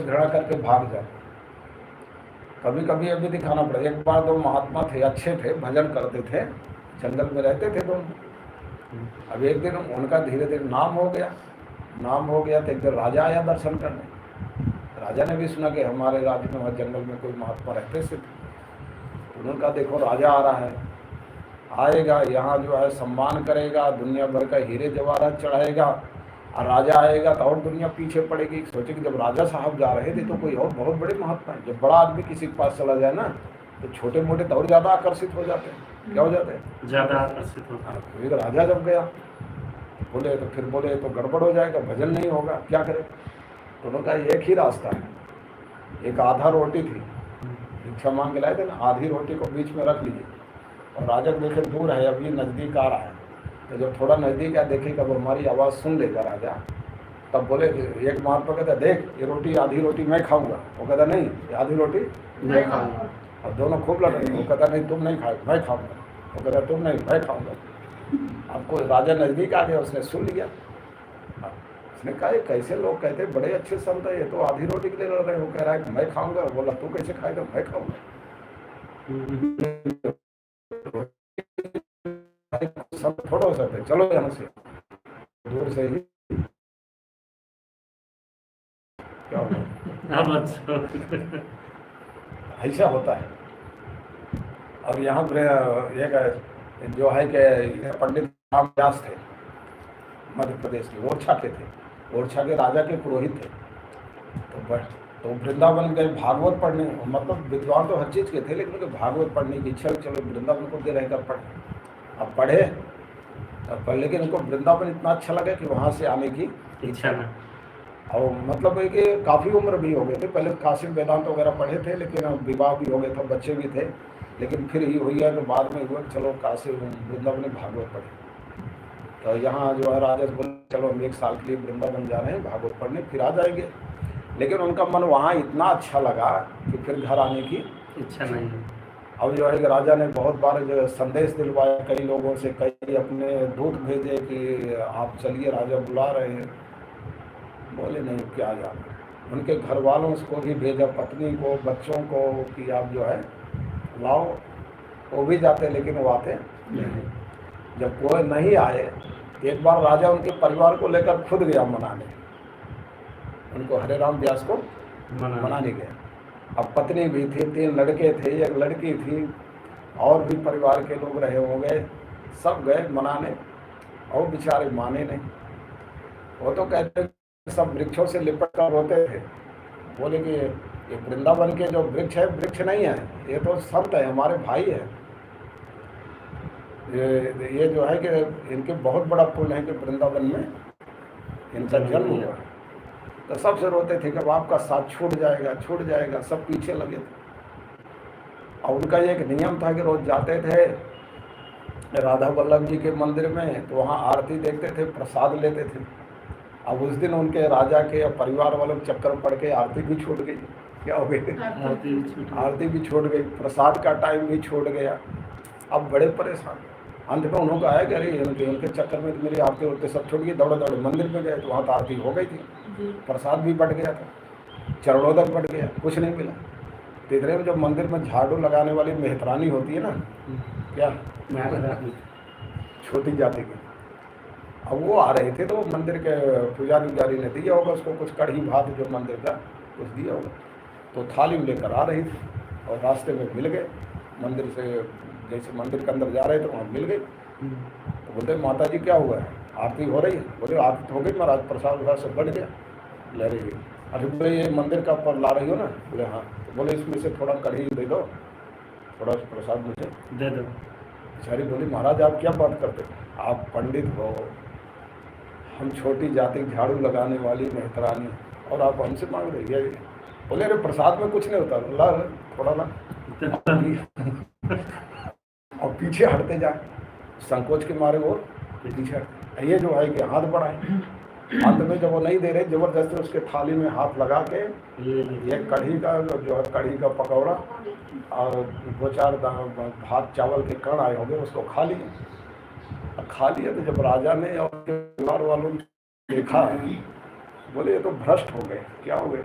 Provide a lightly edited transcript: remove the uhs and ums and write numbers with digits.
घृणा करके भाग जाए। कभी कभी अभी दिखाना पड़े। एक बार दो महात्मा थे, अच्छे थे, भजन करते थे, जंगल में रहते थे दोनों। अब एक दिन उनका धीरे धीरे नाम हो गया तो एक दिन राजा आया दर्शन करने। राजा ने भी सुना कि हमारे राज्य में वहाँ जंगल में कोई महात्मा रहते थे। उन्होंने कहा देखो राजा आ रहा है, आएगा यहाँ जो है सम्मान करेगा, दुनिया भर का हीरे जवाहरात चढ़ाएगा, और राजा आएगा तो और दुनिया पीछे पड़ेगी। सोचे कि जब राजा साहब जा रहे थे तो कोई और बहुत बड़े महात्मा है। जब बड़ा आदमी किसी के पास चला जाए ना तो छोटे मोटे तो और ज़्यादा आकर्षित हो जाते हैं। क्या हो जाते हैं? ज़्यादा आकर्षित होता है। तो राजा जब गया बोले तो फिर बोले तो गड़बड़ हो जाएगा, भजन नहीं होगा, क्या करें? तो उन्होंने कहा एक ही रास्ता है। एक आधा रोटी थी, भिक्षा मांग के लाए थे ना, आधी रोटी को बीच में रख लीजिए और राजा देखे दूर है, अभी नज़दीक आ रहा है, तो जब थोड़ा नज़दीक आया देखेगा वो हमारी आवाज़ सुन लेगा राजा, तब बोले एक महात्मा कहता देख ये रोटी आधी रोटी मैं खाऊंगा। वो कहता नहीं ये आधी रोटी मैं खाऊंगा। और दोनों खूब लड़ रहे। वो कहता नहीं तुम नहीं खाओ मैं खाऊंगा। वो कहता तुम नहीं मैं खाऊंगा। आपको राजा नज़दीक आ गया, उसने सुन लिया। उसने कहा कैसे लोग कहते बड़े अच्छे संत है, ये तो आधी रोटी के लिए लड़ रहे हैं। वो कह रहा है मैं खाऊंगा। बोला तू कैसे खाएगा? मैं खाऊंगा। सब थोड़ा हो सकते, चलो यहाँ से दूर से ही क्या होगा ऐसा होता है। और यहाँ पर एक जो है कि पंडित रामदास थे, मध्य प्रदेश के, ओरछा के थे, ओरछा के राजा के पुरोहित थे। तो वृंदावन गए भागवत पढ़ने। मतलब विद्वान तो हर चीज़ के थे, लेकिन उनके भागवत पढ़ने की इच्छा, चलो वृंदावन को दे रहकर पढ़े। अब पढ़े लेकिन उनको वृंदावन इतना अच्छा लगा कि वहाँ से आने की इच्छा न। और मतलब है कि काफ़ी उम्र भी हो गए थे। पहले काशी वेदांत वगैरह पढ़े थे, लेकिन विवाह भी हो गया था, बच्चे भी थे, लेकिन फिर ही हुई है कि बाद में हुआ चलो काशी वृंदावन भागवत पढ़े। तो यहाँ जो है राजा बोले चलो हम 1 साल के लिए वृंदावन जा रहे हैं भागवत पढ़ने, फिर आ जाएंगे। लेकिन उनका मन वहाँ इतना अच्छा लगा कि फिर घर आने की इच्छा नहीं है। अब जो है कि राजा ने बहुत बार जो संदेश दिलवाया कई लोगों से, कई अपने दूत भेजे कि आप चलिए राजा बुला रहे हैं। बोले नहीं क्या जाना। उनके घर वालों को भी भेजा, पत्नी को, बच्चों को, कि आप जो है लाओ। वो भी जाते लेकिन वो आते नहीं। जब कोई नहीं आए, एक बार राजा उनके परिवार को लेकर खुद गया मनाने, उनको हरे राम व्यास को मनाने गया। अब पत्नी भी थी, 3 लड़के थे, 1 लड़की थी, और भी परिवार के लोग रहे होंगे, सब गए मनाने, और बेचारे माने नहीं। वो तो कहते सब वृक्षों से लिपट कर रोते थे। बोले कि ये वृंदावन के जो वृक्ष है, वृक्ष नहीं है, ये तो संत है, हमारे भाई है। ये जो है कि इनके बहुत बड़ा पुण्य है कि वृंदावन में इनका जन्म हुआ। तो सबसे रोते थे कि अब आपका साथ छूट जाएगा। सब पीछे लगे थे। और उनका एक नियम था कि रोज जाते थे राधा वल्लभ जी के मंदिर में, तो वहाँ आरती देखते थे, प्रसाद लेते थे। अब उस दिन उनके राजा के परिवार वालों के चक्कर पड़ के आरती भी छूट गई। क्या हो गई? आरती भी छूट गई, प्रसाद का टाइम भी छूट गया। अब बड़े परेशान। अंत में उन्होंने कहा कि अरे उनके चक्कर में तो मेरी आरती उरती सब छूट गई। दौड़े मंदिर में गए तो वहाँ तो आरती हो गई थी, प्रसाद भी बट गया था, चरणोदक बट गया, कुछ नहीं मिला। तीसरे में जब मंदिर में झाड़ू लगाने वाली मेहतरानी होती है ना, क्या छोटी जाति की, अब वो आ रहे थे तो मंदिर के पुजारी ने दिया होगा उसको कुछ कढ़ी भात, जो मंदिर का कुछ दिया होगा, तो थाली में लेकर आ रही थी। और रास्ते में मिल गए, मंदिर से जैसे मंदिर के अंदर जा रहे थे वहाँ मिल गए। तो बोलते माता जी क्या हुआ है, आरती हो रही है? बोले आरती तो हो गई महाराज, प्रसाद वसाद सब बढ़ गया। ले रही है। अरे बोले ये मंदिर का पर ला रही हो ना? बोले हाँ। तो बोले इसमें से थोड़ा कढ़ी दे दो, थोड़ा प्रसाद मुझे दे दो। बेचारी बोली महाराज आप क्या बात करते, आप पंडित हो, हम छोटी जाति झाड़ू लगाने वाली मेहतरानी, और आप हमसे मांग रही है? बोले अरे प्रसाद में कुछ नहीं होता, ला थोड़ा ला। और पीछे हटते जाए, संकोच के मारे वो पीछे हटते। ये जो है कि हाथ बढ़ाए, अंत में जब वो नहीं दे रहे, जबरदस्ती उसके थाली में हाथ लगा के ये कढ़ी का जो है कढ़ी का पकौड़ा और 2-4 भात चावल के कण आए होंगे, उसको खा लिया। तो जब राजा ने और परिवार वालों ने देखा, बोले ये तो भ्रष्ट हो गए। क्या हो गए?